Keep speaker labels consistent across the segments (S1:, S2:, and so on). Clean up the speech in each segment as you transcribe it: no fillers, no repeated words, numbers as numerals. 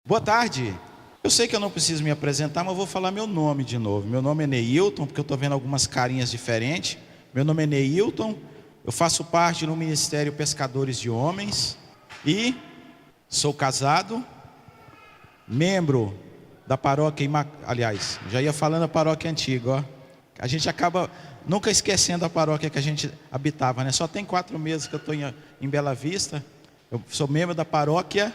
S1: Boa tarde. Eu sei que eu não preciso me apresentar, mas eu vou falar meu nome de novo. Meu nome é Neilton, porque eu estou vendo algumas carinhas diferentes. Meu nome é Neilton, eu faço parte do Ministério Pescadores de Homens e sou casado, membro da paróquia, aliás, já ia falando a paróquia antiga, ó. A gente acaba nunca esquecendo a paróquia que a gente habitava, né? Só tem 4 meses que eu estou em Bela Vista. Eu sou membro da paróquia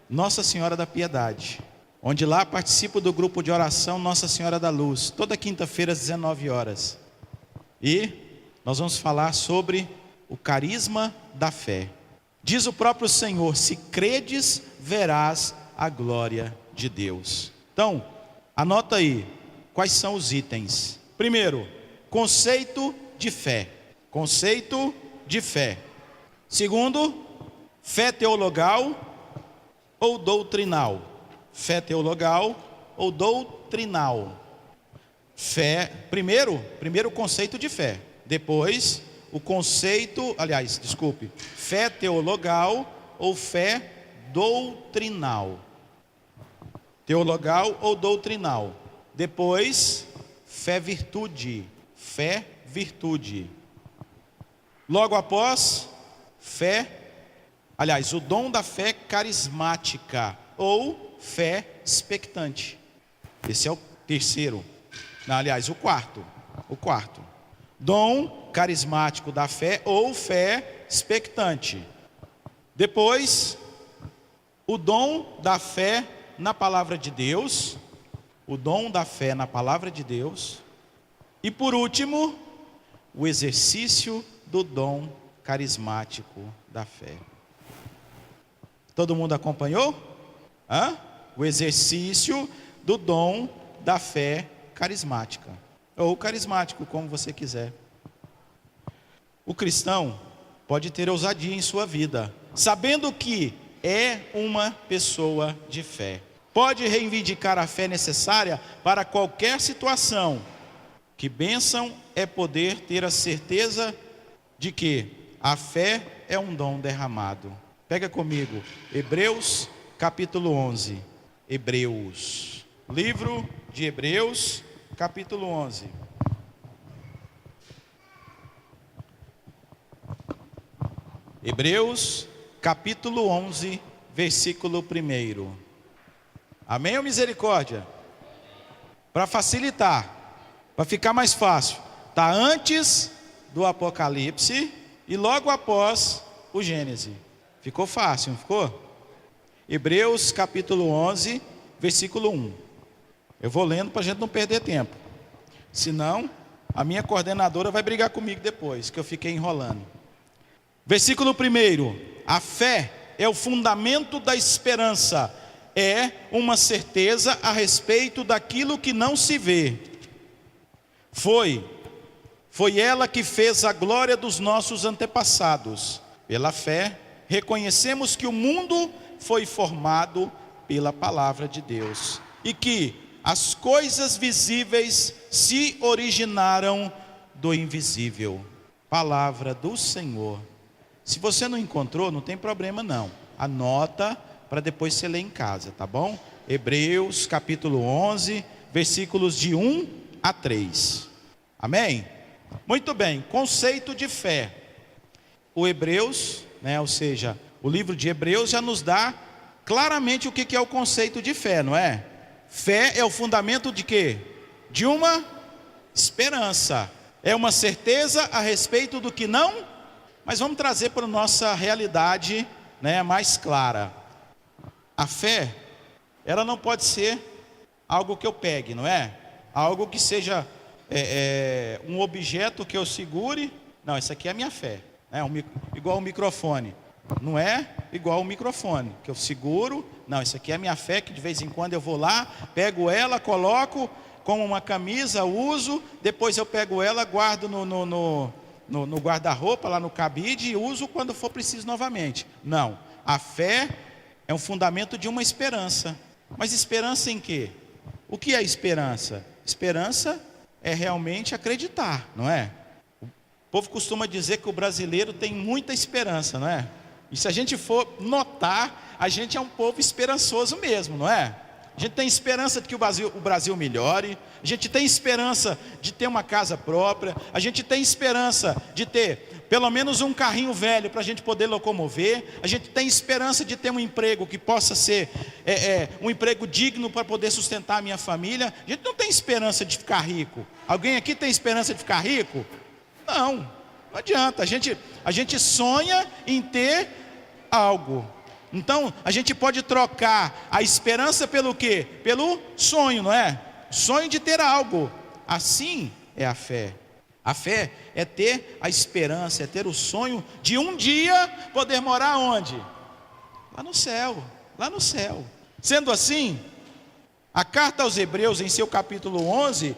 S1: Nossa Senhora da Piedade, onde lá participo do grupo de oração Nossa Senhora da Luz, toda quinta-feira às 19 horas. E nós vamos falar sobre o carisma da fé. Diz o próprio Senhor: se credes, verás a glória de Deus. Então, anota aí, quais são os itens? Primeiro, conceito de fé. Conceito de fé. Segundo, fé teologal ou doutrinal. Fé teologal ou doutrinal. Fé, primeiro o conceito de fé. Depois, o conceito, fé teologal ou fé doutrinal. Teologal ou doutrinal. Depois, fé virtude. Fé virtude. Logo após, o dom da fé carismática ou fé expectante. Esse é o terceiro. O quarto. Dom carismático da fé ou fé expectante. Depois, o dom da fé na palavra de Deus. O dom da fé na palavra de Deus. E por último, o exercício do dom carismático da fé. Todo mundo acompanhou? O exercício do dom da fé carismática, ou carismático, como você quiser. O cristão pode ter ousadia em sua vida, sabendo que é uma pessoa de fé. Pode reivindicar a fé necessária para qualquer situação. Que bênção é poder ter a certeza de que a fé é um dom derramado. Pega comigo, Hebreus capítulo 11. Hebreus, livro de Hebreus, capítulo 11. Hebreus, capítulo 11, versículo 1. Amém ou misericórdia? Para facilitar, para ficar mais fácil, está antes do Apocalipse e logo após o Gênesis. Ficou fácil, não ficou? Hebreus capítulo 11, versículo 1. Eu vou lendo para a gente não perder tempo. Senão, a minha coordenadora vai brigar comigo depois, que eu fiquei enrolando. Versículo 1. A fé é o fundamento da esperança. É uma certeza a respeito daquilo que não se vê. Foi ela que fez a glória dos nossos antepassados. Pela fé, reconhecemos que o mundo foi formado pela palavra de Deus e que as coisas visíveis se originaram do invisível. Palavra do Senhor. Se você não encontrou, não tem problema não. Anota para depois você ler em casa, tá bom? Hebreus capítulo 11, versículos de 1 a 3. Amém? Muito bem, conceito de fé. O Hebreus, ou seja, o livro de Hebreus já nos dá claramente o que é o conceito de fé, não é? Fé é o fundamento de quê? De uma esperança. É uma certeza a respeito do que não, mas vamos trazer para a nossa realidade, mais clara. A fé, ela não pode ser algo que eu pegue, não é? Algo que seja um objeto que eu segure. Não, isso aqui é a minha fé. Igual o microfone. Não é igual o microfone que eu seguro. Não, isso aqui é a minha fé, que de vez em quando eu vou lá, pego ela, coloco como uma camisa, uso, depois eu pego ela, guardo no guarda-roupa, lá no cabide, e uso quando for preciso novamente. Não, a fé é um fundamento de uma esperança. Mas esperança em quê? O que é esperança? Esperança é realmente acreditar, não é? O povo costuma dizer que o brasileiro tem muita esperança, não é? E se a gente for notar, a gente é um povo esperançoso mesmo, não é? A gente tem esperança de que o Brasil melhore, a gente tem esperança de ter uma casa própria, a gente tem esperança de ter pelo menos um carrinho velho para a gente poder locomover, a gente tem esperança de ter um emprego que possa ser um emprego digno para poder sustentar a minha família. A gente não tem esperança de ficar rico. Alguém aqui tem esperança de ficar rico? Não adianta, a gente sonha em ter algo. Então, a gente pode trocar a esperança pelo quê? Pelo sonho, não é? Sonho de ter algo. Assim é a fé. A fé é ter a esperança, é ter o sonho de um dia poder morar onde? Lá no céu, lá no céu. Sendo assim, a carta aos Hebreus, em seu capítulo 11,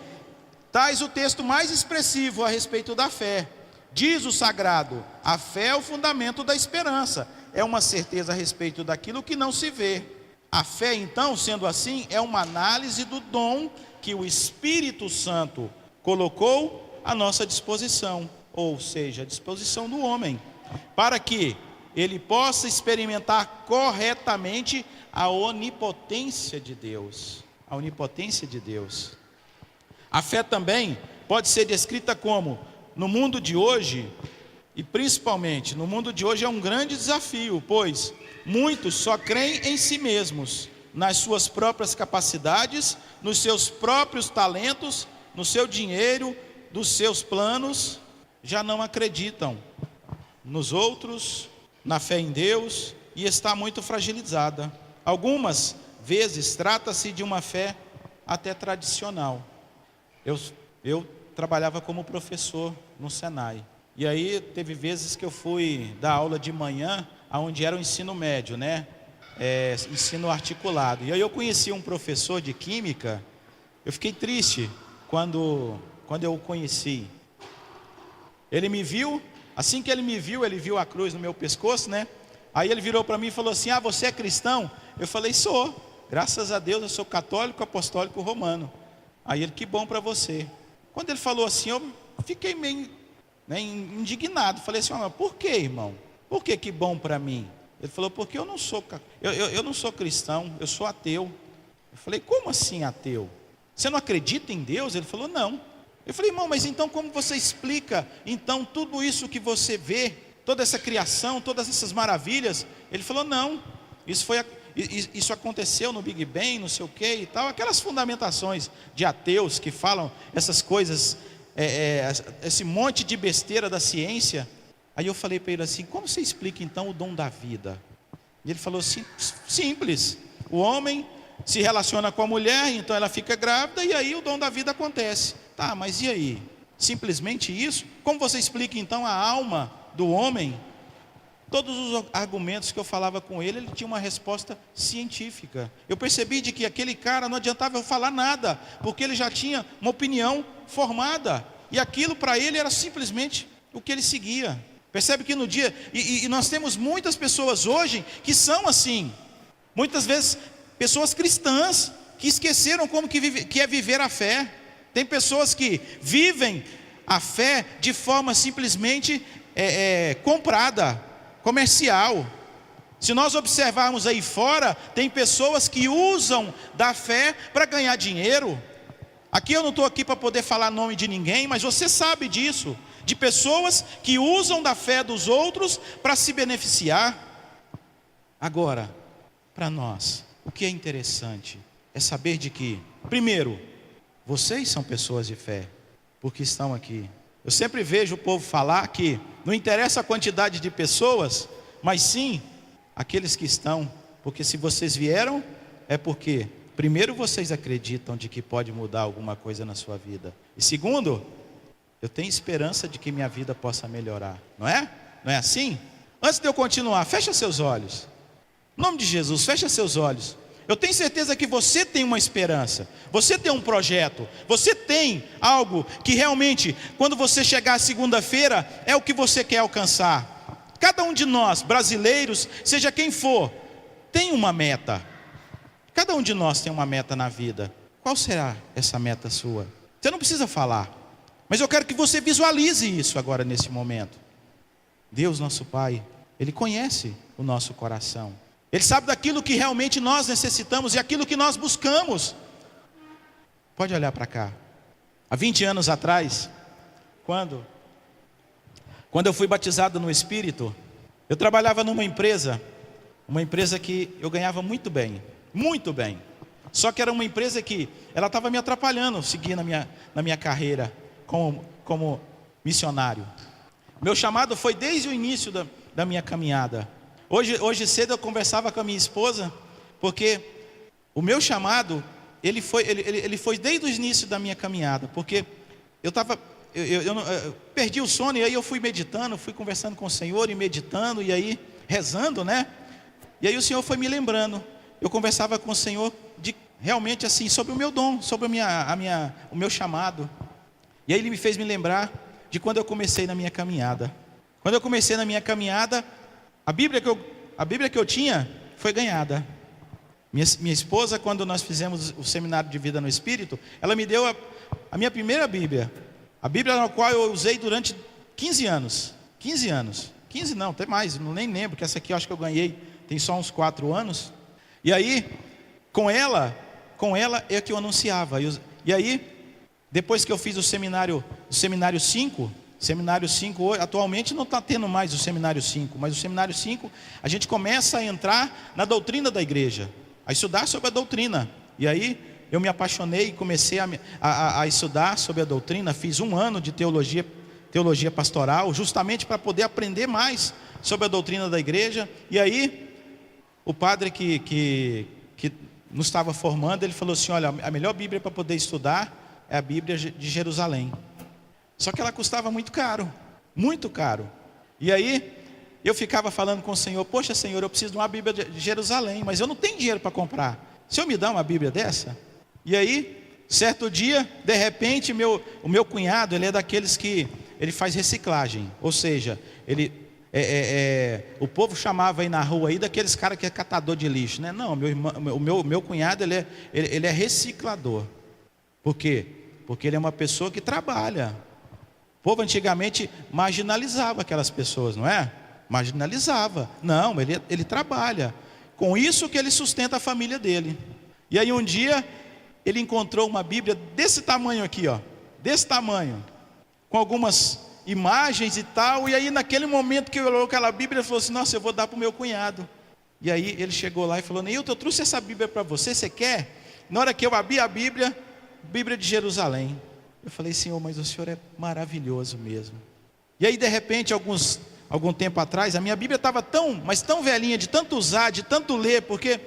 S1: traz o texto mais expressivo a respeito da fé. Diz o sagrado: a fé é o fundamento da esperança, é uma certeza a respeito daquilo que não se vê. A fé, então, sendo assim, é uma análise do dom que o Espírito Santo colocou à nossa disposição, ou seja, à disposição do homem, para que ele possa experimentar corretamente a onipotência de Deus. A onipotência de Deus. A fé também pode ser descrita como, no mundo de hoje, e principalmente no mundo de hoje, é um grande desafio, pois muitos só creem em si mesmos, nas suas próprias capacidades, nos seus próprios talentos, no seu dinheiro, dos seus planos, já não acreditam nos outros, na fé em Deus, e está muito fragilizada. Algumas vezes trata-se de uma fé até tradicional. Eu trabalhava como professor no Senai, e aí teve vezes que eu fui dar aula de manhã, onde era o ensino médio, né? Ensino articulado. E aí eu conheci um professor de química. Eu fiquei triste quando eu o conheci. Ele me viu, assim que ele me viu, ele viu a cruz no meu pescoço, né? Aí ele virou para mim e falou assim: ah, você é cristão? Eu falei: sou, graças a Deus eu sou católico, apostólico, romano. Aí ele: que bom para você. Quando ele falou assim, eu fiquei meio indignado. Falei assim: mas por que, irmão? Por que bom para mim? Ele falou: porque eu não sou cristão, eu sou ateu. Eu falei: como assim ateu? Você não acredita em Deus? Ele falou: não. Eu falei: irmão, mas então como você explica então tudo isso que você vê, toda essa criação, todas essas maravilhas? Ele falou: não, isso aconteceu no Big Bang, não sei o que e tal, aquelas fundamentações de ateus que falam essas coisas, esse monte de besteira da ciência. Aí eu falei para ele assim: como você explica então o dom da vida? E ele falou assim: simples, o homem se relaciona com a mulher, então ela fica grávida e aí o dom da vida acontece. Tá, mas e aí? Simplesmente isso? Como você explica então a alma do homem? Todos os argumentos que eu falava com ele, ele tinha uma resposta científica. Eu percebi de que aquele cara não adiantava eu falar nada, porque ele já tinha uma opinião formada, e aquilo para ele era simplesmente o que ele seguia. Percebe que no dia, e nós temos muitas pessoas hoje que são assim, muitas vezes pessoas cristãs, que esqueceram como que é viver a fé. Tem pessoas que vivem a fé de forma simplesmente comprada, comercial. Se nós observarmos aí fora, tem pessoas que usam da fé para ganhar dinheiro. Aqui eu não estou aqui para poder falar nome de ninguém, mas você sabe disso, de pessoas que usam da fé dos outros para se beneficiar. Agora, para nós, o que é interessante é saber de que, primeiro, vocês são pessoas de fé, porque estão aqui. Eu sempre vejo o povo falar que não interessa a quantidade de pessoas, mas sim aqueles que estão, porque se vocês vieram, é porque, primeiro, vocês acreditam de que pode mudar alguma coisa na sua vida, e segundo, eu tenho esperança de que minha vida possa melhorar, não é? Não é assim? Antes de eu continuar, fecha seus olhos, em nome de Jesus, fecha seus olhos. Eu tenho certeza que você tem uma esperança, você tem um projeto, você tem algo que realmente, quando você chegar à segunda-feira, é o que você quer alcançar. Cada um de nós, brasileiros, seja quem for, tem uma meta. Cada um de nós tem uma meta na vida. Qual será essa meta sua? Você não precisa falar, mas eu quero que você visualize isso agora nesse momento. Deus, nosso Pai, Ele conhece o nosso coração. Ele sabe daquilo que realmente nós necessitamos e aquilo que nós buscamos. Pode olhar para cá. Há 20 anos atrás, quando eu fui batizado no Espírito, eu trabalhava numa empresa que eu ganhava muito bem, muito bem. Só que era uma empresa que ela estava me atrapalhando, seguir na minha carreira como missionário. Meu chamado foi desde o início da minha caminhada. Hoje cedo eu conversava com a minha esposa, porque o meu chamado, ele foi desde o início da minha caminhada, porque eu perdi o sono, e aí eu fui meditando, fui conversando com o Senhor, e meditando, e aí rezando, né? E aí o Senhor foi me lembrando, eu conversava com o Senhor, realmente assim, sobre o meu dom, sobre o meu chamado. E aí Ele me fez me lembrar de quando eu comecei na minha caminhada. Quando eu comecei na minha caminhada, a Bíblia que eu tinha foi ganhada. Minha esposa, quando nós fizemos o seminário de vida no Espírito, ela me deu a minha primeira Bíblia. A Bíblia na qual eu usei durante 15 anos. 15 anos. 15 não, até mais, nem lembro, que essa aqui eu acho que eu ganhei, tem só uns 4 anos. E aí, com ela é que eu anunciava. E aí, depois que eu fiz o seminário 5, atualmente não está tendo mais o seminário 5, mas o seminário 5, a gente começa a entrar na doutrina da igreja, a estudar sobre a doutrina. E aí, eu me apaixonei e comecei a estudar sobre a doutrina, fiz 1 ano de teologia pastoral, justamente para poder aprender mais sobre a doutrina da igreja. E aí, o padre que nos estava formando, ele falou assim: olha, a melhor Bíblia para poder estudar é a Bíblia de Jerusalém. Só que ela custava muito caro, muito caro. E aí, eu ficava falando com o Senhor: poxa, Senhor, eu preciso de uma Bíblia de Jerusalém, mas eu não tenho dinheiro para comprar. O Senhor me dá uma Bíblia dessa? E aí, certo dia, de repente, o meu cunhado, ele é daqueles que ele faz reciclagem. Ou seja, o povo chamava aí na rua aí daqueles caras que é catador de lixo, né? Não, o meu cunhado, ele é reciclador. Por quê? Porque ele é uma pessoa que trabalha. O povo antigamente marginalizava aquelas pessoas, não é? Marginalizava. Não, ele trabalha. Com isso que ele sustenta a família dele. E aí um dia ele encontrou uma Bíblia desse tamanho aqui, ó, desse tamanho, com algumas imagens e tal. E aí naquele momento que ele olhou aquela Bíblia, ele falou assim: nossa, eu vou dar para o meu cunhado. E aí ele chegou lá e falou: Neilton, eu trouxe essa Bíblia para você, você quer? Na hora que eu abri a Bíblia de Jerusalém, eu falei: Senhor, mas o Senhor é maravilhoso mesmo. E aí de repente, algum tempo atrás, a minha Bíblia estava mas tão velhinha, de tanto usar, de tanto ler, porque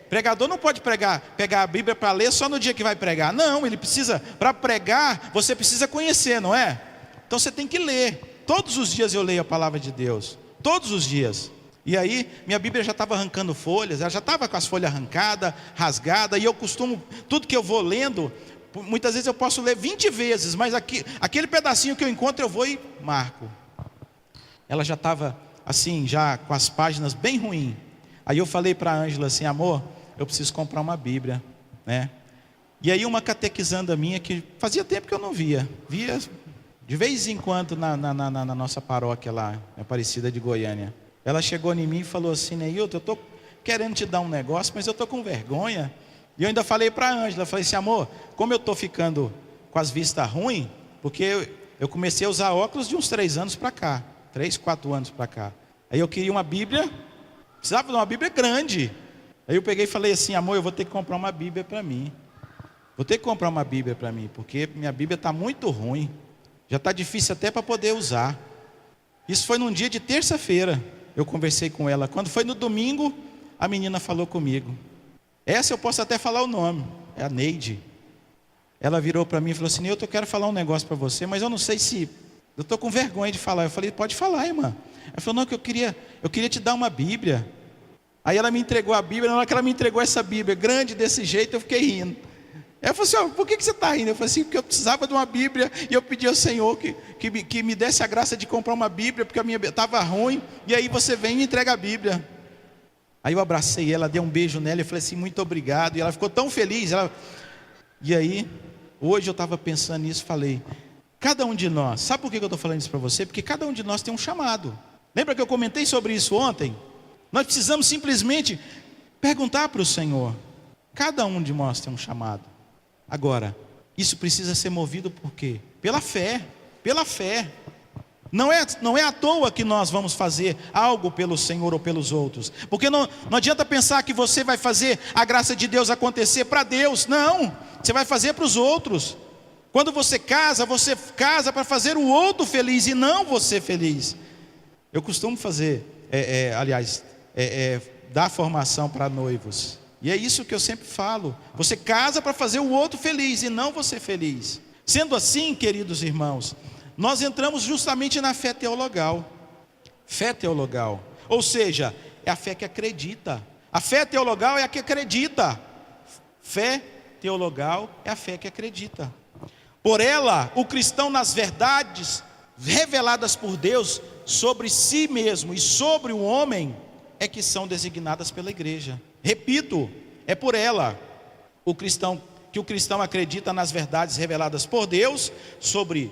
S1: pregador não pode pegar a Bíblia para ler só no dia que vai pregar. Não, ele precisa, para pregar, você precisa conhecer, não é? Então você tem que ler. Todos os dias eu leio a palavra de Deus, todos os dias. E aí, minha Bíblia já estava arrancando folhas, ela já estava com as folhas arrancadas, rasgadas. E eu costumo, tudo que eu vou lendo, muitas vezes eu posso ler 20 vezes, mas aquele pedacinho que eu encontro, eu vou e marco. Ela já estava assim, já com as páginas bem ruins. Aí eu falei para a Ângela assim: amor, eu preciso comprar uma Bíblia, né? E aí uma catequizanda minha, que fazia tempo que eu não via de vez em quando na nossa paróquia lá, na Aparecida de Goiânia. Ela chegou em mim e falou assim: Neilton, eu estou querendo te dar um negócio, mas eu estou com vergonha. E eu ainda falei para a Ângela, falei assim: amor, como eu estou ficando com as vistas ruins, porque eu comecei a usar óculos de uns 3 anos para cá, 3, 4 anos para cá. Aí eu queria uma Bíblia, precisava de uma Bíblia grande. Aí eu peguei e falei assim: amor, eu vou ter que comprar uma Bíblia para mim. Vou ter que comprar uma Bíblia para mim, porque minha Bíblia está muito ruim. Já está difícil até para poder usar. Isso foi num dia de terça-feira. Eu conversei com ela. Quando foi no domingo, a menina falou comigo. Essa eu posso até falar o nome. É a Neide. Ela virou para mim e falou assim: Neilton, eu quero falar um negócio para você, mas eu não sei se... eu estou com vergonha de falar. Eu falei: pode falar, irmã. Ela falou: não, que eu queria te dar uma Bíblia. Aí ela me entregou a Bíblia. Na hora que ela me entregou essa Bíblia grande desse jeito, eu fiquei rindo. Ela falou assim: por que você está rindo? Eu falei assim: porque eu precisava de uma Bíblia, e eu pedi ao Senhor que me desse a graça de comprar uma Bíblia, porque a minha estava ruim, e aí você vem e me entrega a Bíblia. Aí eu abracei ela, dei um beijo nela e falei assim: muito obrigado. E ela ficou tão feliz. E aí, hoje eu estava pensando nisso, falei: cada um de nós, sabe por que eu estou falando isso para você? Porque cada um de nós tem um chamado. Lembra que eu comentei sobre isso ontem? Nós precisamos simplesmente perguntar para o Senhor. Cada um de nós tem um chamado. Agora, isso precisa ser movido por quê? Pela fé. Pela fé. Não é à toa que nós vamos fazer algo pelo Senhor ou pelos outros. Porque não adianta pensar que você vai fazer a graça de Deus acontecer para Deus. Não, você vai fazer para os outros. Quando você casa para fazer o outro feliz e não você feliz. Eu costumo fazer, dar formação para noivos. E é isso que eu sempre falo. Você casa para fazer o outro feliz e não você feliz. Sendo assim, queridos irmãos, nós entramos justamente na fé teologal. Fé teologal, ou seja, é a fé que acredita. A fé teologal é a que acredita. Fé teologal é a fé que acredita. Por ela, o cristão nas verdades reveladas por Deus sobre si mesmo e sobre o homem é que são designadas pela igreja. Repito, é por ela que o cristão acredita nas verdades reveladas por Deus sobre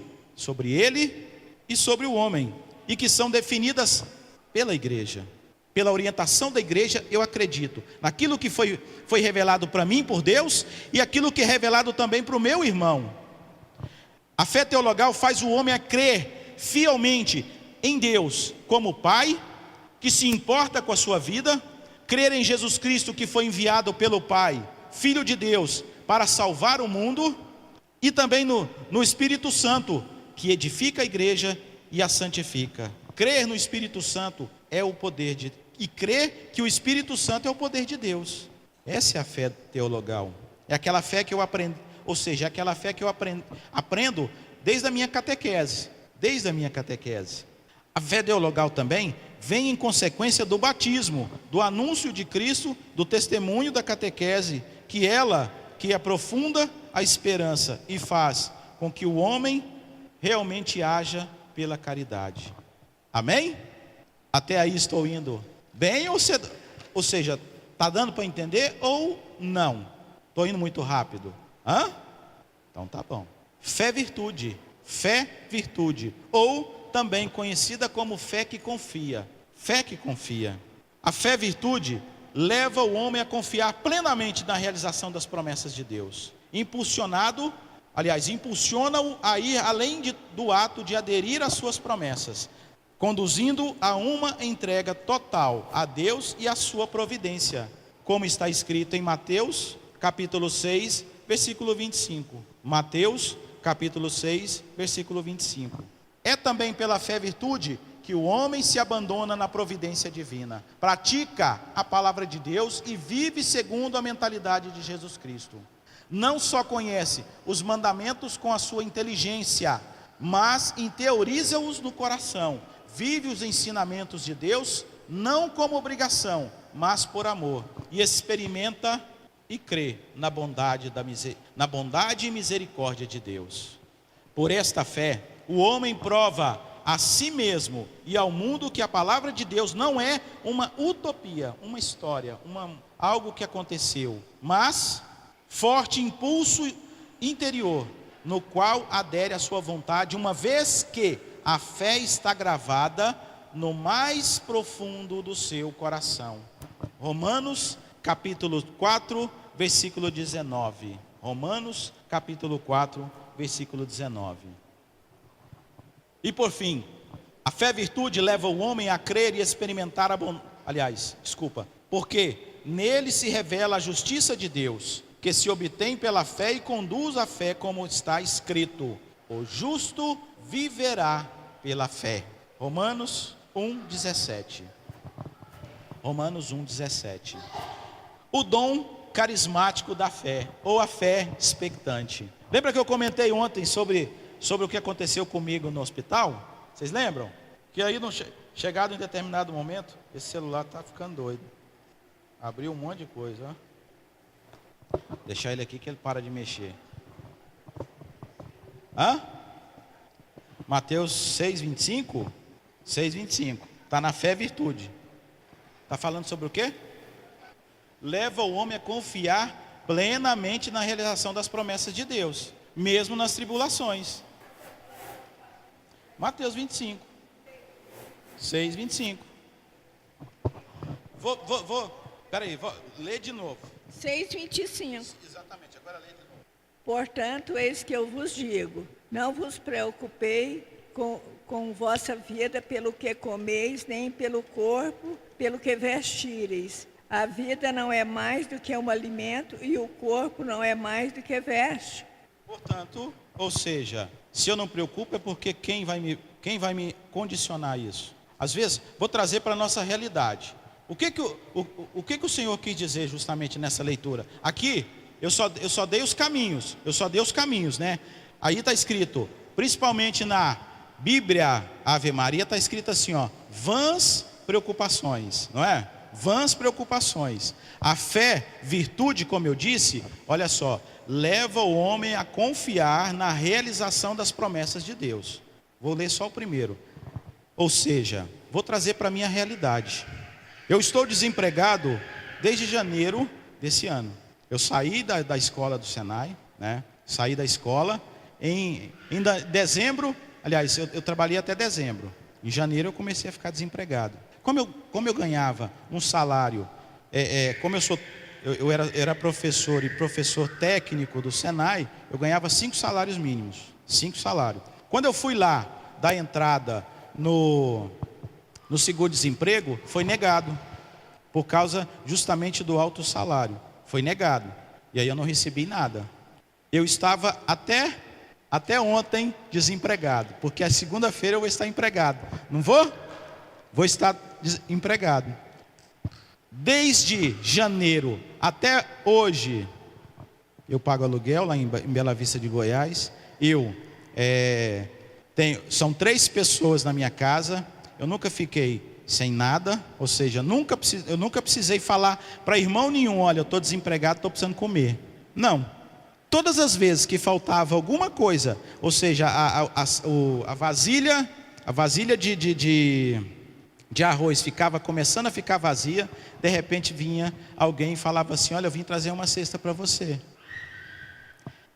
S1: ele e sobre o homem, e que são definidas pela igreja. Pela orientação da igreja, eu acredito naquilo que foi revelado para mim por Deus e aquilo que é revelado também para o meu irmão. A fé teologal faz o homem a crer fielmente em Deus como Pai, que se importa com a sua vida, crer em Jesus Cristo, que foi enviado pelo Pai, Filho de Deus, para salvar o mundo, e também no Espírito Santo, que edifica a igreja e a santifica. Crer no Espírito Santo é o poder e crer que o Espírito Santo é o poder de Deus. Essa é a fé teologal. É aquela fé que eu aprendo, ou seja, é aquela fé que eu aprendo desde a minha catequese. A fé teologal também vem em consequência do batismo, do anúncio de Cristo, do testemunho da catequese, que aprofunda a esperança e faz com que o homem realmente haja pela caridade. Amém? Até aí estou indo bem, ou seja, está dando para entender ou não? Estou indo muito rápido? Então tá bom. Fé virtude, ou também conhecida como fé que confia. A fé virtude leva o homem a confiar plenamente na realização das promessas de Deus, impulsiona-o a ir além do ato de aderir às suas promessas, conduzindo a uma entrega total a Deus e à sua providência, como está escrito em Mateus capítulo 6, versículo 25. Mateus capítulo 6, versículo 25. É também pela fé virtude que o homem se abandona na providência divina, pratica a palavra de Deus e vive segundo a mentalidade de Jesus Cristo. Não só conhece os mandamentos com a sua inteligência, mas interioriza-os no coração, vive os ensinamentos de Deus, não como obrigação, mas por amor, e experimenta e crê na bondade e misericórdia de Deus. Por esta fé, o homem prova a si mesmo e ao mundo que a palavra de Deus não é uma utopia, uma história, algo que aconteceu, mas forte impulso interior, no qual adere à sua vontade, uma vez que a fé está gravada no mais profundo do seu coração. Romanos capítulo 4, versículo 19. Romanos capítulo 4, versículo 19. E por fim, a fé virtude leva o homem a crer e experimentar porque nele se revela a justiça de Deus, que se obtém pela fé e conduz a fé, como está escrito: o justo viverá pela fé. Romanos 1:17. Romanos 1:17. O dom carismático da fé, ou a fé expectante. Lembra que eu comentei ontem sobre o que aconteceu comigo no hospital? Vocês lembram? Que aí, chegado em determinado momento, esse celular está ficando doido. Abriu um monte de coisa, ó. Deixar ele aqui que ele para de mexer. Mateus 6:25? 6:25. Está na fé virtude. Está falando sobre o quê? Leva o homem a confiar plenamente na realização das promessas de Deus, mesmo nas tribulações. Mateus 25. 6:25. Peraí, lê de novo.
S2: 6:25.
S1: Exatamente, agora lê de novo.
S2: Portanto, eis que eu vos digo, não vos preocupei com vossa vida pelo que comeis, nem pelo corpo, pelo que vestireis. A vida não é mais do que um alimento e o corpo não é mais do que veste.
S1: Portanto, ou seja, se eu não me preocupo é porque quem vai me condicionar isso? Às vezes, vou trazer para a nossa realidade. O que o Senhor quis dizer justamente nessa leitura? Aqui, eu só dei os caminhos, né? Aí está escrito, principalmente na Bíblia Ave Maria, está escrito assim, ó, vãs preocupações, não é? Vãs preocupações. A fé, virtude, como eu disse, olha só, leva o homem a confiar na realização das promessas de Deus. Vou ler só o primeiro. Ou seja, vou trazer para a minha realidade. Eu estou desempregado desde janeiro desse ano. Eu saí da escola do Senai, né? Saí da escola em dezembro. Aliás, eu trabalhei até dezembro. Em janeiro eu comecei a ficar desempregado. Como eu ganhava um salário, como eu era professor e professor técnico do Senai, eu ganhava 5 salários mínimos. 5 salários. Quando eu fui lá dar entrada no seguro-desemprego, foi negado. Por causa justamente do alto salário. Foi negado. E aí eu não recebi nada. Eu estava até ontem desempregado. Porque a segunda-feira eu vou estar empregado. Não vou? Vou estar empregado. Desde janeiro até hoje, eu pago aluguel lá em Bela Vista de Goiás. São 3 pessoas na minha casa. Eu nunca fiquei sem nada, ou seja, eu nunca precisei falar para irmão nenhum, olha, eu estou desempregado, estou precisando comer. Não. Todas as vezes que faltava alguma coisa, ou seja, a vasilha de arroz começando a ficar vazia, de repente vinha alguém e falava assim, olha, eu vim trazer uma cesta para você.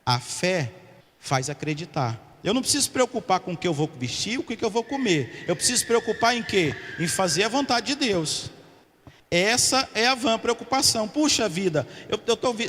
S1: A fé faz acreditar. Eu não preciso preocupar com o que eu vou vestir, o que eu vou comer. Eu preciso preocupar em quê? Em fazer a vontade de Deus. Essa é a vã preocupação. Puxa vida, eu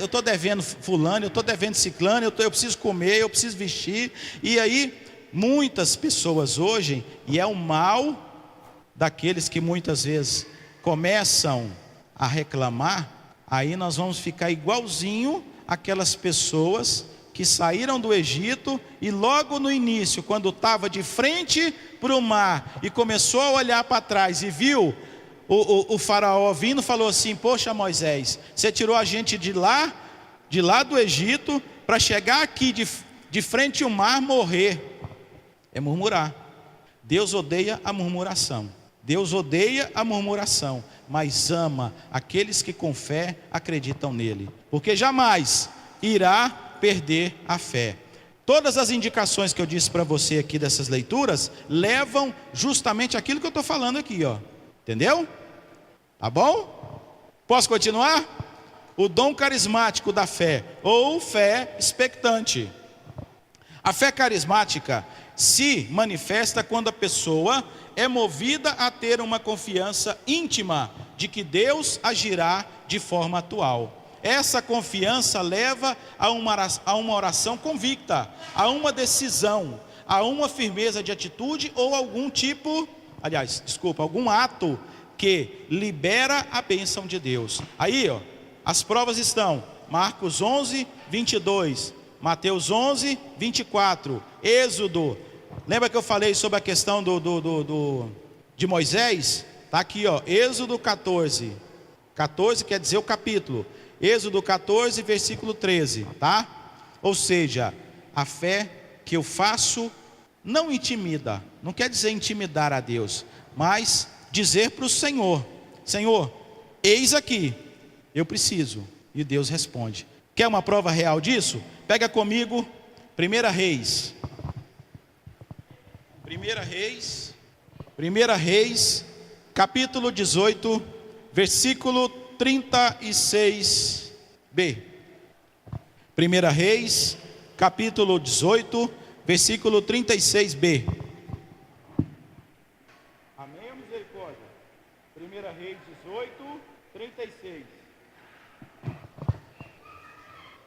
S1: estou devendo fulano, eu estou devendo ciclano, eu preciso comer, eu preciso vestir. E aí, muitas pessoas hoje, e é o mal daqueles que muitas vezes começam a reclamar, aí nós vamos ficar igualzinho aquelas pessoas que saíram do Egito e logo no início, quando estava de frente para o mar e começou a olhar para trás e viu o faraó vindo, falou assim, poxa Moisés, você tirou a gente de lá do Egito para chegar aqui de frente ao mar morrer. É murmurar. Deus odeia a murmuração. Deus odeia a murmuração, mas ama aqueles que com fé acreditam nele, porque jamais irá perder a fé. Todas as indicações que eu disse para você aqui dessas leituras levam justamente aquilo que eu estou falando aqui, ó. Entendeu? Tá bom? Posso continuar? O dom carismático da fé, ou fé expectante. A fé carismática se manifesta quando a pessoa é movida a ter uma confiança íntima de que Deus agirá de forma atual. Essa confiança leva a uma oração convicta, a uma decisão, a uma firmeza de atitude ou algum ato que libera a bênção de Deus. Aí, ó, as provas estão: Marcos 11, 22, Mateus 11, 24, Êxodo. Lembra que eu falei sobre a questão de Moisés? Está aqui, ó, Êxodo 14. 14 quer dizer o capítulo. Êxodo 14, versículo 13, tá? Ou seja, a fé que eu faço não intimida, não quer dizer intimidar a Deus, mas dizer para o Senhor: Senhor, eis aqui, eu preciso. E Deus responde. Quer uma prova real disso? Pega comigo 1 Reis. 1 Reis, capítulo 18, versículo 36b. 1 Reis, capítulo 18, versículo 36b. Amém ou misericórdia? 1 Reis 18, 36.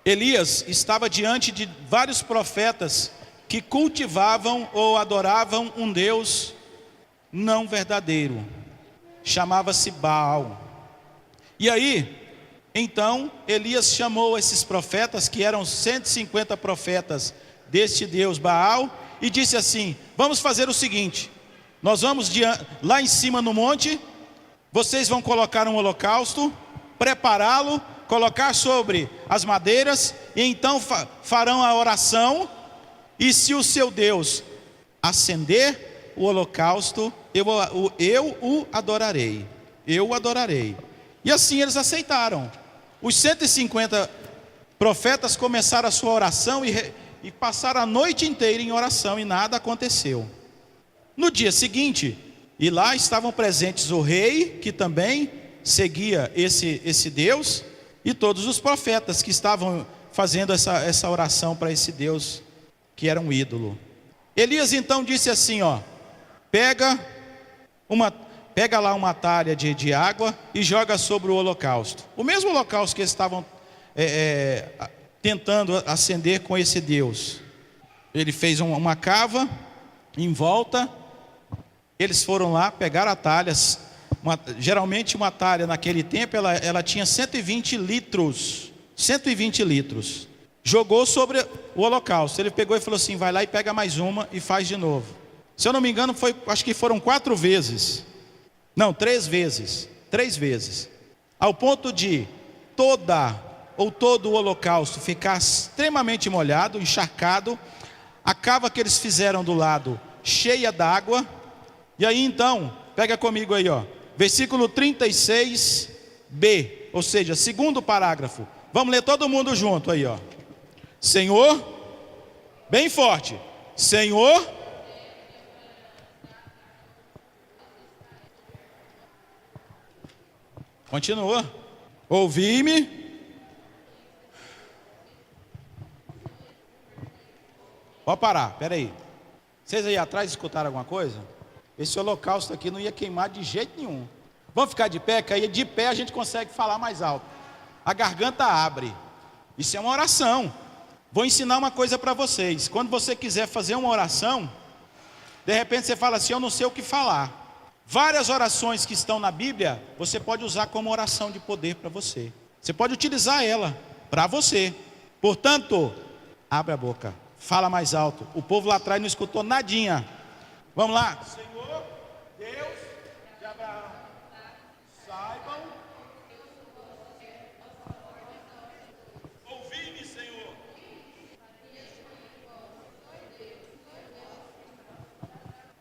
S1: Elias estava diante de vários profetas que cultivavam ou adoravam um Deus não verdadeiro. Chamava-se Baal. E aí, então, Elias chamou esses profetas, que eram 150 profetas deste Deus Baal, e disse assim: vamos fazer o seguinte, nós vamos lá em cima no monte, vocês vão colocar um holocausto, prepará-lo, colocar sobre as madeiras, e então farão a oração, e se o seu Deus acender o holocausto, eu o adorarei, eu o adorarei. E assim eles aceitaram. Os 150 profetas começaram a sua oração e passaram a noite inteira em oração, e nada aconteceu. No dia seguinte, e lá estavam presentes o rei, que também seguia esse Deus, e todos os profetas que estavam fazendo essa oração para esse Deus que era um ídolo. Elias então disse assim, pega lá uma talha de água e joga sobre o holocausto. O mesmo holocausto que eles estavam tentando acender com esse Deus. Ele fez uma cava em volta. Eles foram lá, pegaram a talha. Geralmente uma talha naquele tempo ela tinha 120 litros. 120 litros. Jogou sobre o holocausto. Ele pegou e falou assim: vai lá e pega mais uma e faz de novo. Se eu não me engano, acho que foram 4 vezes. Não, 3 vezes. 3 vezes. Ao ponto de todo o holocausto ficar extremamente molhado, encharcado. A cava que eles fizeram do lado cheia d'água. E aí então, pega comigo aí, versículo 36b, ou seja, segundo parágrafo. Vamos ler todo mundo junto aí, Senhor, bem forte. Senhor, continua. Ouvi-me. Pode parar, peraí. Vocês aí atrás escutaram alguma coisa? Esse holocausto aqui não ia queimar de jeito nenhum. Vamos ficar de pé, que aí de pé a gente consegue falar mais alto. A garganta abre. Isso é uma oração. Vou ensinar uma coisa para vocês. Quando você quiser fazer uma oração, de repente você fala assim: eu não sei o que falar. Várias orações que estão na Bíblia, você pode usar como oração de poder para você. Você pode utilizar ela para você. Portanto, abre a boca, fala mais alto. O povo lá atrás não escutou nadinha. Vamos lá. Senhor, Deus de Abraão, saibam. Ouvi-me, Senhor.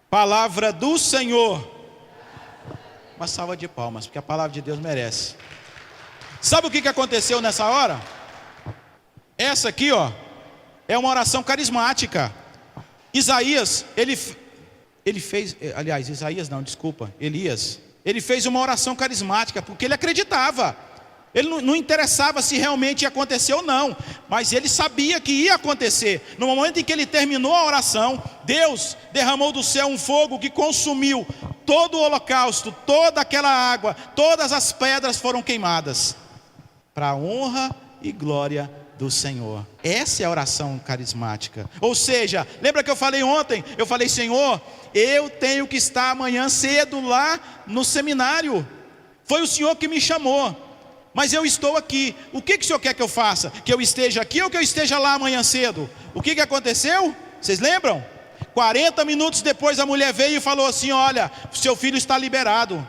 S1: Palavra do Senhor. Uma salva de palmas, porque a palavra de Deus merece. Sabe o que aconteceu nessa hora? Essa aqui, é uma oração carismática. Isaías, Elias, ele fez uma oração carismática, porque ele acreditava. Ele não interessava se realmente ia acontecer ou não, mas ele sabia que ia acontecer. No momento em que ele terminou a oração, Deus derramou do céu um fogo que consumiu todo o holocausto, toda aquela água, todas as pedras foram queimadas, para a honra e glória do Senhor. Essa é a oração carismática. Ou seja, lembra que eu falei ontem? Eu falei: Senhor, eu tenho que estar amanhã cedo lá no seminário. Foi o Senhor que me chamou, mas eu estou aqui. O que o Senhor quer que eu faça? Que eu esteja aqui ou que eu esteja lá amanhã cedo? O que aconteceu? Vocês lembram? 40 minutos depois a mulher veio e falou assim: olha, seu filho está liberado.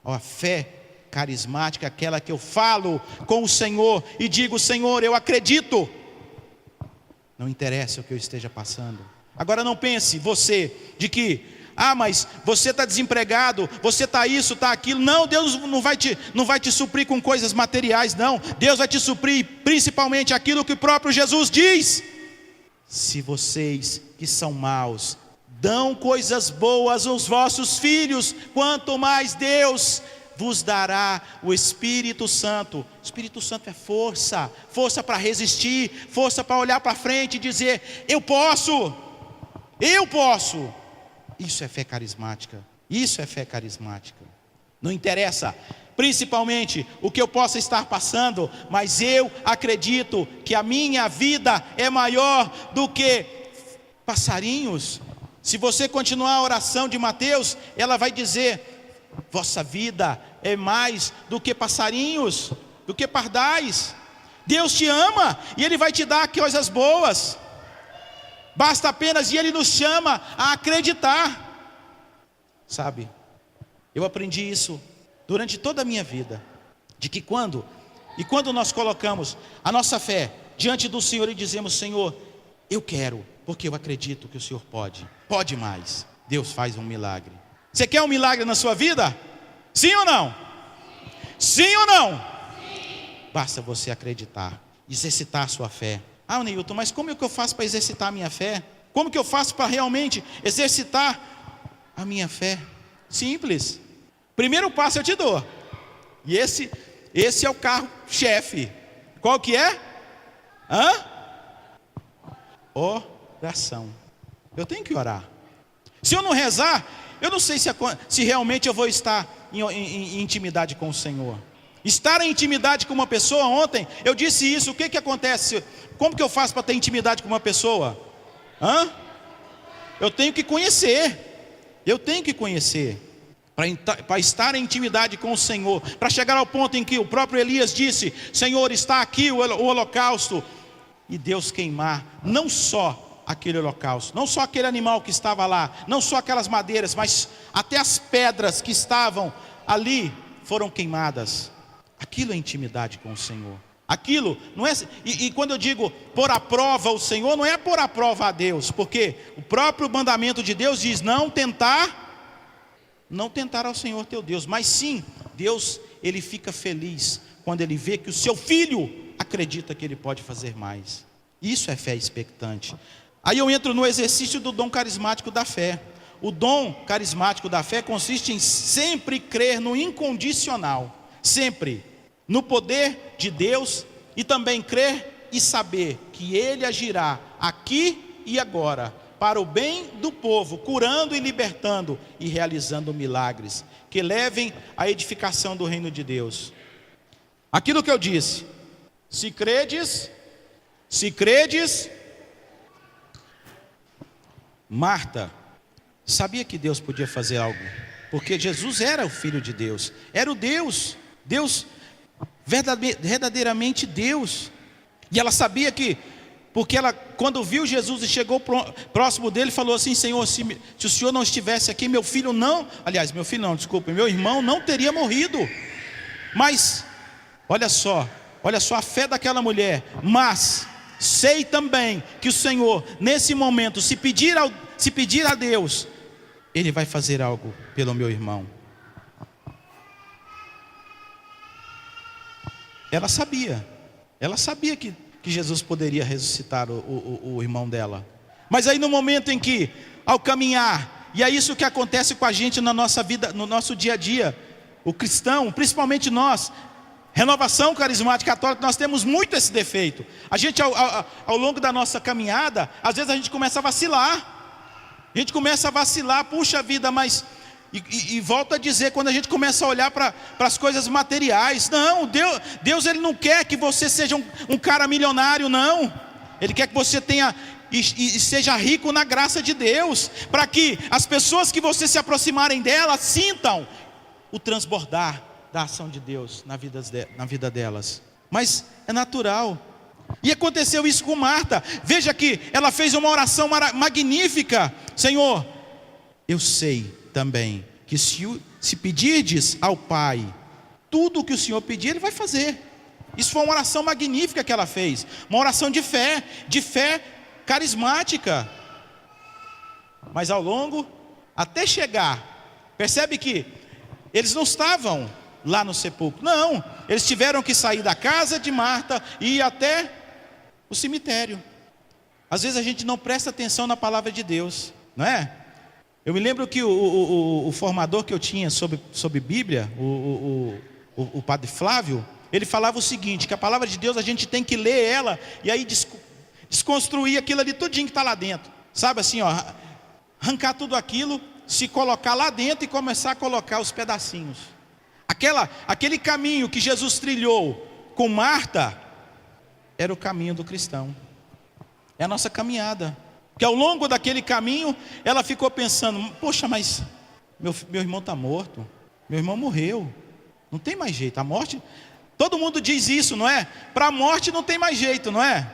S1: A fé carismática, aquela que eu falo com o Senhor e digo: Senhor, eu acredito. Não interessa o que eu esteja passando. Agora não pense você de que: mas você está desempregado, você está isso, está aquilo. Não, Deus não vai te suprir com coisas materiais, não. Deus vai te suprir principalmente aquilo que o próprio Jesus diz: se vocês que são maus dão coisas boas aos vossos filhos, quanto mais Deus vos dará o Espírito Santo. O Espírito Santo é força para resistir, força para olhar para frente e dizer: eu posso. Isso é fé carismática. Isso é fé carismática. Não interessa. principalmente o que eu possa estar passando, mas eu acredito que a minha vida é maior do que passarinhos. Se você continuar a oração de Mateus, ela vai dizer: vossa vida é mais do que passarinhos, do que pardais. Deus te ama e Ele vai te dar coisas boas. Basta apenas, e Ele nos chama a acreditar. Sabe, eu aprendi isso durante toda a minha vida, de que quando nós colocamos a nossa fé diante do Senhor e dizemos: Senhor, eu quero, porque eu acredito que o Senhor pode mais, Deus faz um milagre. Você quer um milagre na sua vida? Sim ou não? Sim ou não? Sim. Basta você acreditar, exercitar a sua fé. Ah, Neilton, mas como é que eu faço para exercitar a minha fé? Como que eu faço para realmente exercitar a minha fé? Simples. Primeiro passo eu te dou. E esse é o carro-chefe. Qual que é? Oração. Eu tenho que orar. Se eu não rezar, eu não sei se realmente eu vou estar em intimidade com o Senhor. Estar em intimidade com uma pessoa, ontem eu disse isso, o que acontece? Como que eu faço para ter intimidade com uma pessoa? Eu tenho que conhecer. Para estar em intimidade com o Senhor, para chegar ao ponto em que o próprio Elias disse: Senhor, está aqui o holocausto, e Deus queimar não só aquele holocausto, não só aquele animal que estava lá, não só aquelas madeiras, mas até as pedras que estavam ali foram queimadas. Aquilo é intimidade com o Senhor. Aquilo não é, e quando eu digo pôr à prova o Senhor, não é pôr à prova a Deus, porque o próprio mandamento de Deus diz: não tentar ao Senhor teu Deus. Mas sim, Deus, Ele fica feliz quando Ele vê que o seu filho acredita que Ele pode fazer mais. Isso é fé expectante. Aí eu entro no exercício do dom carismático da fé. O dom carismático da fé consiste em sempre crer no incondicional, sempre no poder de Deus, e também crer e saber que Ele agirá aqui e agora para o bem do povo, curando e libertando e realizando milagres que levem à edificação do reino de Deus. Aquilo que eu disse: se credes, Marta sabia que Deus podia fazer algo, porque Jesus era o Filho de Deus, era o Deus verdadeiramente Deus, e ela sabia que, porque ela, quando viu Jesus e chegou próximo dele, falou assim: Senhor, se o Senhor não estivesse aqui, meu irmão não teria morrido. Mas, olha só a fé daquela mulher. Mas sei também que o Senhor, nesse momento, se pedir a Deus, Ele vai fazer algo pelo meu irmão. Ela sabia que Jesus poderia ressuscitar o irmão dela. Mas aí no momento em que, ao caminhar, e é isso que acontece com a gente na nossa vida, no nosso dia a dia, o cristão, principalmente nós, Renovação Carismática Católica, nós temos muito esse defeito. A gente ao longo da nossa caminhada, às vezes a gente começa a vacilar. Puxa vida, mas... E volto a dizer, quando a gente começa a olhar para as coisas materiais, não, Deus Ele não quer que você seja um cara milionário, não. Ele quer que você tenha e seja rico na graça de Deus, para que as pessoas que você se aproximarem dela sintam o transbordar da ação de Deus na vida delas. Mas é natural. E aconteceu isso com Marta. Veja que ela fez uma oração magnífica: Senhor, eu sei também que se pedirdes ao Pai tudo o que o Senhor pedir, Ele vai fazer. Isso foi uma oração magnífica que ela fez, uma oração de fé carismática. Mas ao longo, até chegar, percebe que eles não estavam lá no sepulcro, não, eles tiveram que sair da casa de Marta e ir até o cemitério. Às vezes a gente não presta atenção na palavra de Deus, não é? Eu me lembro que o formador que eu tinha sobre Bíblia, o padre Flávio, ele falava o seguinte, que a palavra de Deus a gente tem que ler ela, e aí desconstruir aquilo ali tudinho que está lá dentro, sabe assim, arrancar tudo aquilo, se colocar lá dentro e começar a colocar os pedacinhos. Aquele caminho que Jesus trilhou com Marta era o caminho do cristão. É a nossa caminhada. Que ao longo daquele caminho ela ficou pensando: poxa, mas meu irmão está morto, meu irmão morreu, não tem mais jeito. A morte, todo mundo diz isso, não é? Para a morte não tem mais jeito, não é?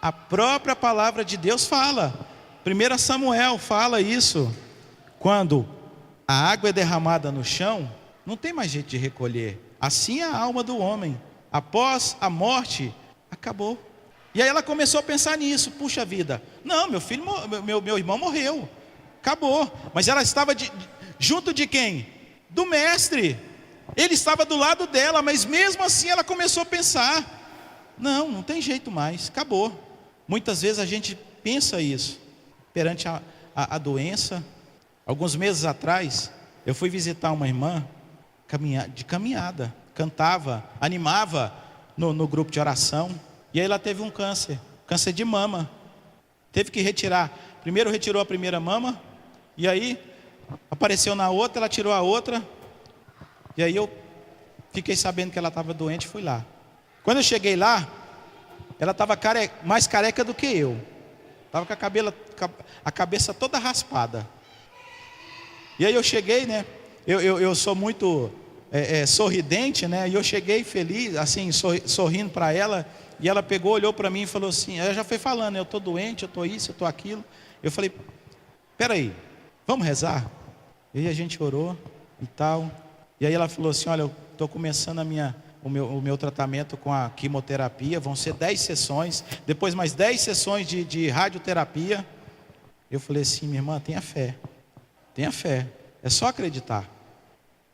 S1: A própria palavra de Deus fala. 1 Samuel fala isso. Quando a água é derramada no chão, não tem mais jeito de recolher. Assim é a alma do homem. Após a morte, acabou. E aí ela começou a pensar nisso. Puxa vida, não, meu irmão morreu, acabou. Mas ela estava junto de quem? Do mestre. Ele estava do lado dela, mas mesmo assim ela começou a pensar: não tem jeito mais, acabou. Muitas vezes a gente pensa isso perante a doença. Alguns meses atrás, eu fui visitar uma irmã de caminhada, cantava, animava no grupo de oração. E aí ela teve um câncer de mama. Teve que retirar. Primeiro retirou a primeira mama, e aí apareceu na outra, ela tirou a outra. E aí eu fiquei sabendo que ela estava doente e fui lá. Quando eu cheguei lá, ela estava mais careca do que eu. Estava com a cabeça toda raspada. E aí eu cheguei, né? Eu sou muito sorridente, né? E eu cheguei feliz, assim, sorrindo para ela. E ela pegou, olhou para mim e falou assim, ela já foi falando: eu estou doente, eu estou isso, eu estou aquilo. Eu falei: peraí, vamos rezar? E aí a gente orou e tal. E aí ela falou assim: olha, eu estou começando o meu tratamento com a quimioterapia. Vão ser 10 sessões, depois mais 10 sessões de radioterapia. Eu falei assim: minha irmã, tenha fé, é só acreditar.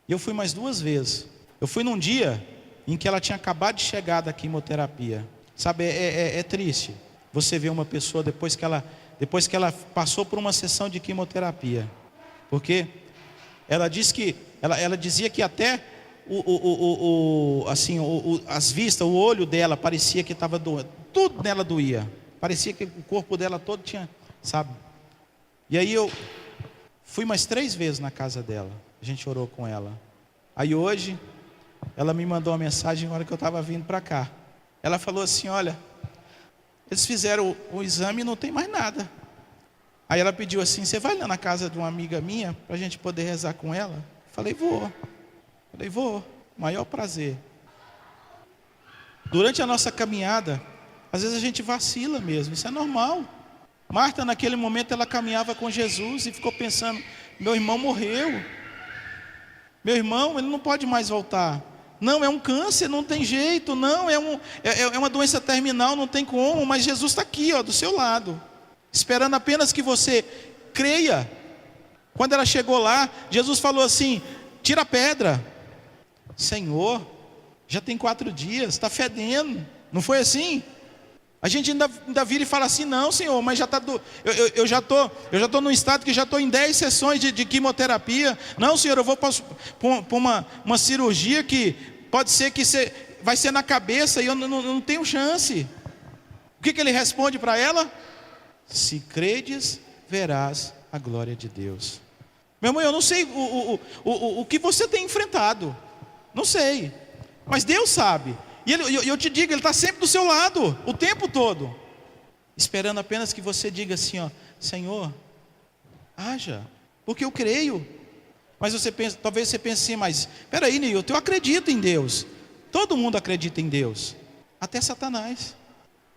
S1: E eu fui mais 2 vezes. Eu fui num dia em que ela tinha acabado de chegar da quimioterapia. Sabe, é triste você ver uma pessoa depois que ela passou por uma sessão de quimioterapia. Porque ela dizia que até as vistas, o olho dela parecia que estava doendo, tudo nela doía. Parecia que o corpo dela todo tinha, sabe? E aí eu fui mais 3 vezes na casa dela. A gente orou com ela. Aí hoje ela me mandou uma mensagem na hora que eu estava vindo para cá. Ela falou assim: olha, eles fizeram o exame e não tem mais nada. Aí ela pediu assim: você vai lá na casa de uma amiga minha para a gente poder rezar com ela? Falei: vou, maior prazer. Durante a nossa caminhada, às vezes a gente vacila mesmo, isso é normal. Marta, naquele momento, ela caminhava com Jesus e ficou pensando: meu irmão morreu, meu irmão, ele não pode mais voltar. Não, é um câncer, não tem jeito. Não, é uma doença terminal, não tem como. Mas Jesus está aqui, do seu lado, esperando apenas que você creia. Quando ela chegou lá, Jesus falou assim: tira a pedra. Senhor, já tem 4 dias, está fedendo. Não foi assim? A gente ainda vira e fala assim: não, Senhor, mas já está eu já estou num estado que já estou em 10 sessões de quimioterapia. Não, Senhor, eu vou para uma cirurgia que pode ser que vai ser na cabeça e eu não tenho chance. O que ele responde para ela? Se credes, verás a glória de Deus. Meu irmão, eu não sei o que você tem enfrentado, não sei, mas Deus sabe. E eu te digo, Ele está sempre do seu lado, o tempo todo, esperando apenas que você diga assim: Senhor, haja, porque eu creio. Mas talvez você pense assim: mas peraí, Nilton, eu acredito em Deus. Todo mundo acredita em Deus, até Satanás.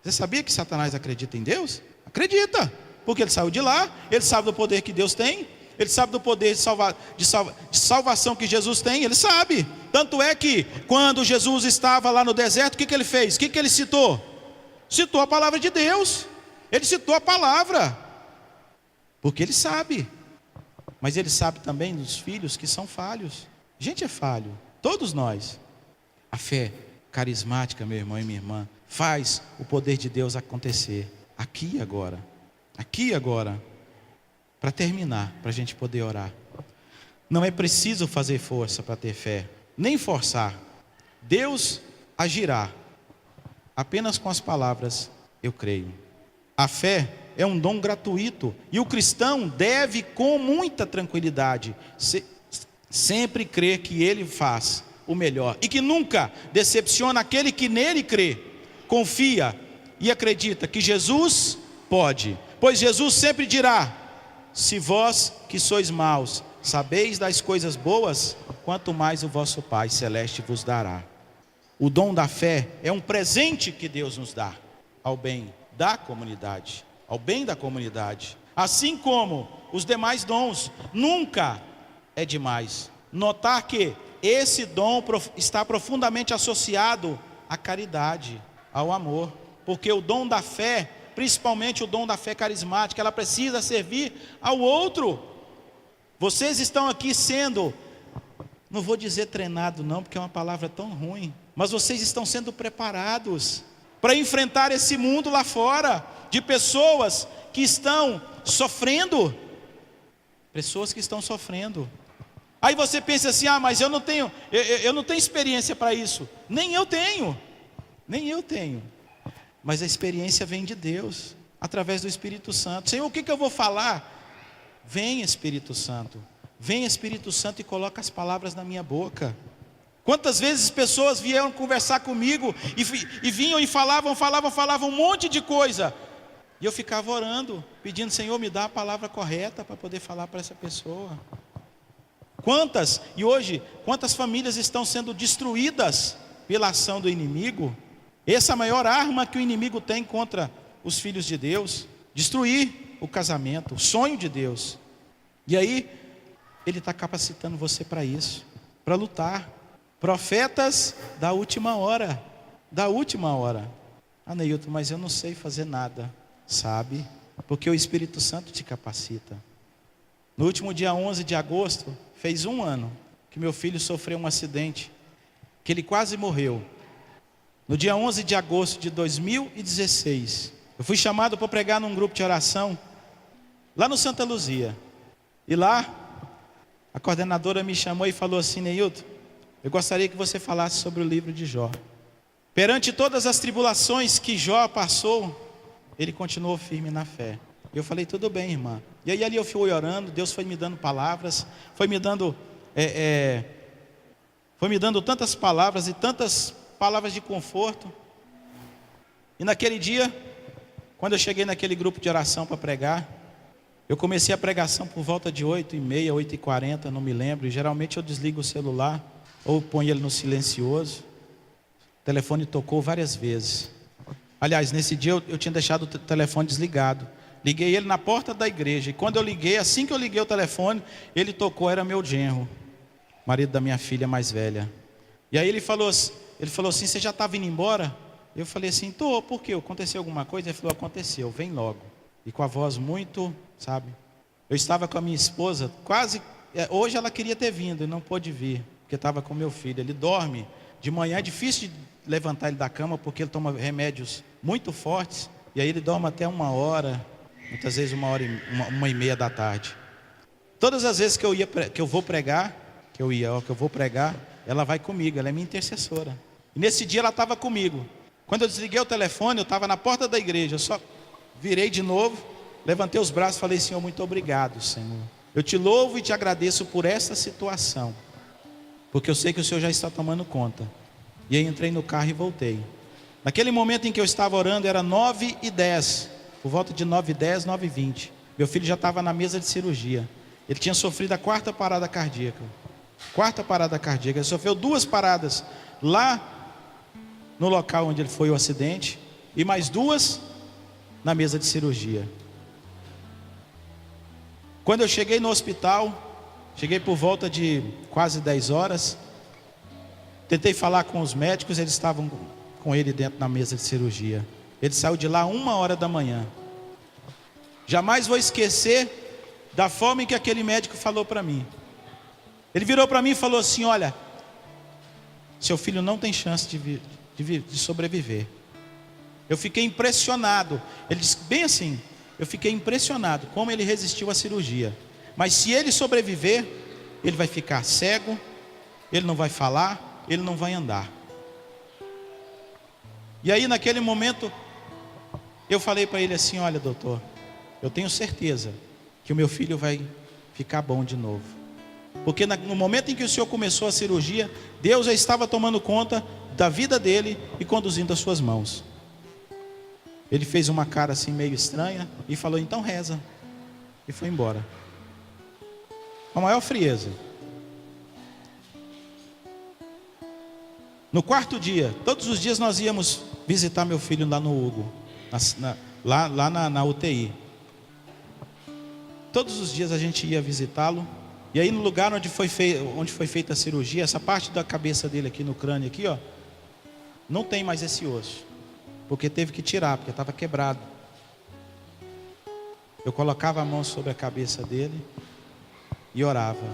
S1: Você sabia que Satanás acredita em Deus? Acredita, porque ele saiu de lá, ele sabe do poder que Deus tem, ele sabe do poder de salvação que Jesus tem, ele sabe. Tanto é que quando Jesus estava lá no deserto, o que ele fez? O que ele citou? Citou a palavra de Deus. Ele citou a palavra, porque ele sabe. Mas ele sabe também dos filhos que são falhos. A gente é falho, todos nós. A fé carismática, meu irmão e minha irmã, faz o poder de Deus acontecer. Aqui e agora. Aqui e agora. Para terminar, para a gente poder orar. Não é preciso fazer força para ter fé, nem forçar. Deus agirá apenas com as palavras: eu creio. A fé é um dom gratuito, e o cristão deve, com muita tranquilidade, Sempre crer que Ele faz o melhor e que nunca decepciona aquele que nele crê, confia e acredita que Jesus pode. Pois Jesus sempre dirá: se vós que sois maus sabeis das coisas boas, quanto mais o vosso Pai Celeste vos dará. O dom da fé é um presente que Deus nos dá ao bem da comunidade, ao bem da comunidade. Assim como os demais dons, nunca é demais notar que esse dom está profundamente associado à caridade, ao amor. Porque o dom da fé, principalmente o dom da fé carismática, ela precisa servir ao outro. Vocês estão aqui sendo, não vou dizer treinado não, porque é uma palavra tão ruim, mas vocês estão sendo preparados para enfrentar esse mundo lá fora, de pessoas que estão sofrendo. Pessoas que estão sofrendo. Aí você pensa assim: ah, mas eu não tenho experiência para isso. Nem eu tenho. Mas a experiência vem de Deus, através do Espírito Santo. Senhor, o que eu vou falar? Vem Espírito Santo. Vem Espírito Santo e coloca as palavras na minha boca. Quantas vezes pessoas vieram conversar comigo e vinham e falavam um monte de coisa. E eu ficava orando, pedindo: Senhor, me dá a palavra correta para poder falar para essa pessoa. Quantas famílias estão sendo destruídas pela ação do inimigo? Essa é a maior arma que o inimigo tem contra os filhos de Deus: destruir o casamento, o sonho de Deus. E aí, ele está capacitando você para isso, para lutar. Profetas da última hora. Ah, Neilton, mas eu não sei fazer nada. Sabe? Porque o Espírito Santo te capacita. No último dia 11 de agosto, fez 1 ano que meu filho sofreu um acidente, que ele quase morreu. No dia 11 de agosto de 2016, eu fui chamado para pregar num grupo de oração, lá no Santa Luzia. E lá, a coordenadora me chamou e falou assim: Neilton, eu gostaria que você falasse sobre o livro de Jó. Perante todas as tribulações que Jó passou, ele continuou firme na fé. Eu falei: tudo bem, irmã. E aí ali eu fui orando, Deus foi me dando palavras, foi me dando tantas palavras e tantas palavras de conforto. E naquele dia, quando eu cheguei naquele grupo de oração para pregar, eu comecei a pregação por volta de 8h30, 8h40, não me lembro. E geralmente eu desligo o celular ou ponho ele no silencioso. O telefone tocou várias vezes. Aliás, nesse dia eu tinha deixado o telefone desligado. Liguei ele na porta da igreja. E quando eu liguei, assim que eu liguei o telefone, ele tocou, era meu genro, marido da minha filha mais velha. E aí ele falou assim: você já estava indo embora? Eu falei assim: tô, por quê? Aconteceu alguma coisa? Ele falou: aconteceu, vem logo. E com a voz muito, sabe? Eu estava com a minha esposa, hoje ela queria ter vindo e não pôde vir, porque estava com meu filho. Ele dorme de manhã, é difícil de levantar ele da cama, porque ele toma remédios muito fortes. E aí ele dorme até 1h, muitas vezes 1h30 da tarde. Todas as vezes que eu vou pregar, ela vai comigo, ela é minha intercessora. E nesse dia ela estava comigo. Quando eu desliguei o telefone, eu estava na porta da igreja, eu só virei de novo, levantei os braços e falei: Senhor, muito obrigado, Senhor. Eu te louvo e te agradeço por essa situação, porque eu sei que o Senhor já está tomando conta. E aí entrei no carro e voltei. Naquele momento em que eu estava orando, era 9h10, por volta de 9h10, 9h20. Meu filho já estava na mesa de cirurgia. Ele tinha sofrido a 4ª parada cardíaca. Ele sofreu 2 paradas lá no local onde ele foi o acidente, e mais 2 na mesa de cirurgia. Quando eu cheguei no hospital, cheguei por volta de quase 10 horas. Tentei falar com os médicos, eles estavam com ele dentro da mesa de cirurgia. Ele saiu de lá 1h da manhã. Jamais vou esquecer da forma em que aquele médico falou para mim. Ele virou para mim e falou assim: olha, seu filho não tem chance de sobreviver. Eu fiquei impressionado. Ele disse bem assim: eu fiquei impressionado como ele resistiu à cirurgia. Mas se ele sobreviver, ele vai ficar cego, ele não vai falar, ele não vai andar. E aí naquele momento eu falei para ele assim: olha, doutor, eu tenho certeza que o meu filho vai ficar bom de novo. Porque no momento em que o senhor começou a cirurgia, Deus já estava tomando conta da vida dele e conduzindo as suas mãos. Ele fez uma cara assim meio estranha e falou, então reza. E foi embora. Com a maior frieza. No quarto dia, todos os dias nós íamos visitar meu filho lá no Hugo, lá na UTI. Todos os dias a gente ia visitá-lo. E aí no lugar onde foi feita a cirurgia, essa parte da cabeça dele aqui no crânio aqui, ó, não tem mais esse osso, porque teve que tirar, porque estava quebrado. Eu colocava a mão sobre a cabeça dele e orava.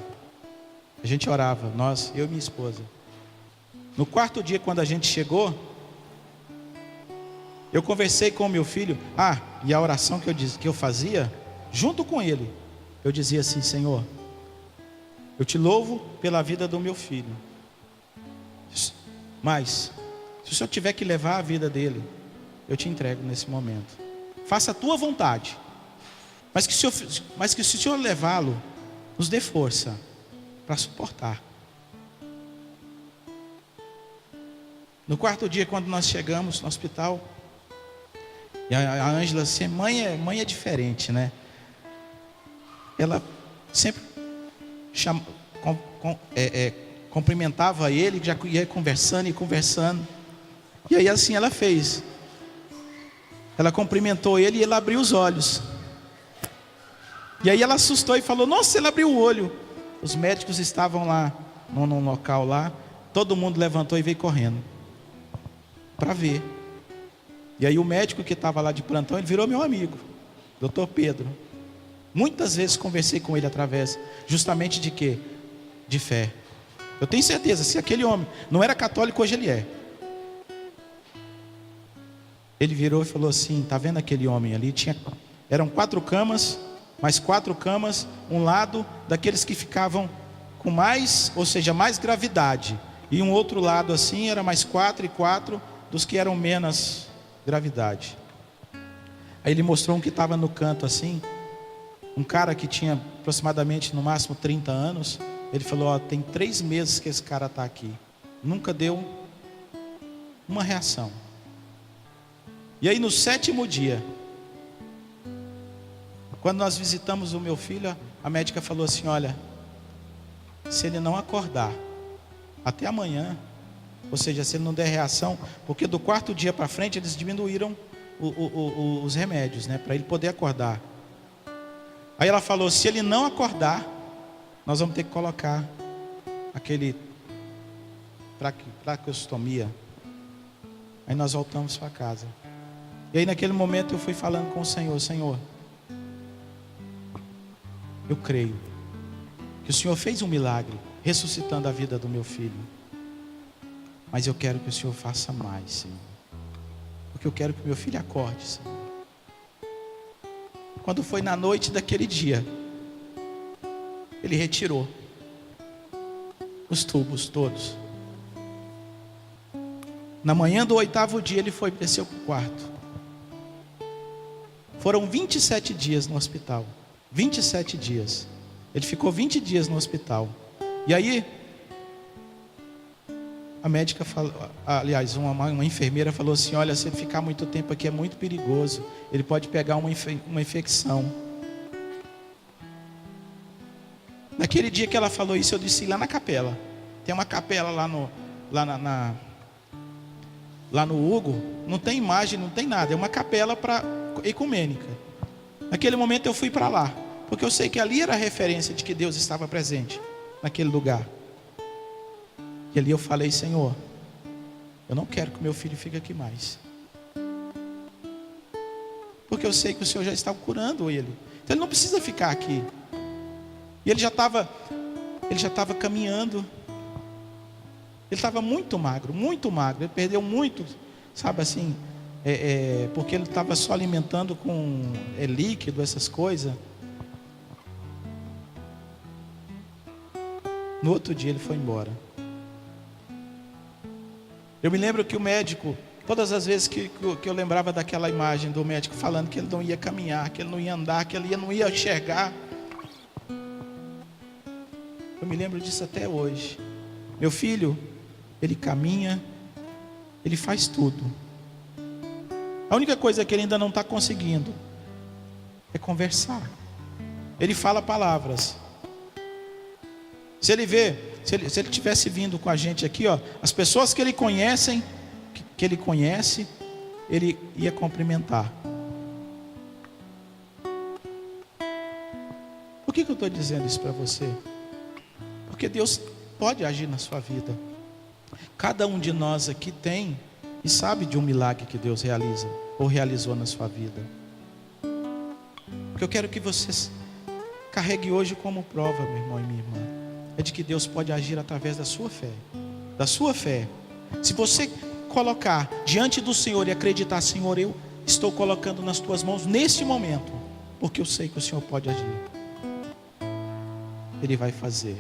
S1: A gente orava, eu e minha esposa. No quarto dia, quando a gente chegou, eu conversei com o meu filho. E a oração que eu fazia, junto com ele, eu dizia assim, Senhor, eu te louvo pela vida do meu filho. Mas, se o Senhor tiver que levar a vida dele, eu te entrego nesse momento. Faça a tua vontade. Mas que se o Senhor levá-lo, nos dê força para suportar. No quarto dia, quando nós chegamos no hospital, e a Ângela, assim, mãe é diferente, né? Ela sempre cumprimentava ele, já ia conversando e conversando. E aí assim ela fez. Ela cumprimentou ele e ele abriu os olhos. E aí ela assustou e falou, nossa, ele abriu o olho. Os médicos estavam lá, num local lá. Todo mundo levantou e veio correndo para ver. E aí o médico que estava lá de plantão, ele virou meu amigo, Dr. Pedro. Muitas vezes conversei com ele através justamente de quê? De fé. Eu tenho certeza, se aquele homem não era católico, hoje ele é. Ele virou e falou assim, tá vendo aquele homem ali? Eram 4 camas, mais 4 camas, um lado daqueles que ficavam com mais, ou seja, mais gravidade. E um outro lado assim, era mais 4 e 4 dos que eram menos gravidade. Aí ele mostrou um que estava no canto assim, um cara que tinha aproximadamente no máximo 30 anos. Ele falou, tem 3 meses que esse cara está aqui, nunca deu uma reação. E aí no 7º dia, quando nós visitamos o meu filho, a médica falou assim, olha, se ele não acordar até amanhã, ou seja, se ele não der reação, porque do 4º dia para frente eles diminuíram os remédios, né, para ele poder acordar. Aí ela falou, se ele não acordar, nós vamos ter que colocar aquele traqueostomia. Aí nós voltamos para casa. E aí naquele momento eu fui falando com o Senhor, Senhor, eu creio que o Senhor fez um milagre, ressuscitando a vida do meu filho. Mas eu quero que o Senhor faça mais, Senhor. Porque eu quero que o meu filho acorde, Senhor. Quando foi na noite daquele dia, ele retirou os tubos todos. Na manhã do 8º dia ele desceu para o quarto. Foram 27 dias no hospital. 27 dias. Ele ficou 20 dias no hospital. E aí, a médica falou, aliás, uma enfermeira falou assim, olha, se ele ficar muito tempo aqui é muito perigoso. Ele pode pegar uma infecção. Naquele dia que ela falou isso, eu desci lá na capela. Tem uma capela lá no Hugo. Não tem imagem, não tem nada. É uma capela ecumênica. Naquele momento eu fui para lá, porque eu sei que ali era a referência de que Deus estava presente naquele lugar. E ali eu falei, Senhor, eu não quero que meu filho fique aqui mais, porque eu sei que o Senhor já está curando ele. Então ele não precisa ficar aqui. E ele já estava caminhando. Ele estava muito magro, muito magro. Ele perdeu muito, sabe assim, porque ele estava só alimentando com líquido, essas coisas. No outro dia ele foi embora. Eu me lembro que o médico, todas as vezes que eu lembrava daquela imagem do médico falando que ele não ia caminhar, que ele não ia andar, que ele não ia enxergar, me lembro disso até hoje. Meu filho, ele caminha, ele faz tudo. A única coisa que ele ainda não está conseguindo é conversar. Ele fala palavras. Se ele tivesse vindo com a gente aqui, ó, as pessoas que ele conhece, ele ia cumprimentar. Por que eu estou dizendo isso para você? Porque Deus pode agir na sua vida. Cada um de nós aqui tem e sabe de um milagre que Deus realiza ou realizou na sua vida. O que eu quero que você carregue hoje como prova, meu irmão e minha irmã, é de que Deus pode agir através da sua fé. Da sua fé. Se você colocar diante do Senhor e acreditar: Senhor, eu estou colocando nas tuas mãos neste momento, porque eu sei que o Senhor pode agir, Ele vai fazer.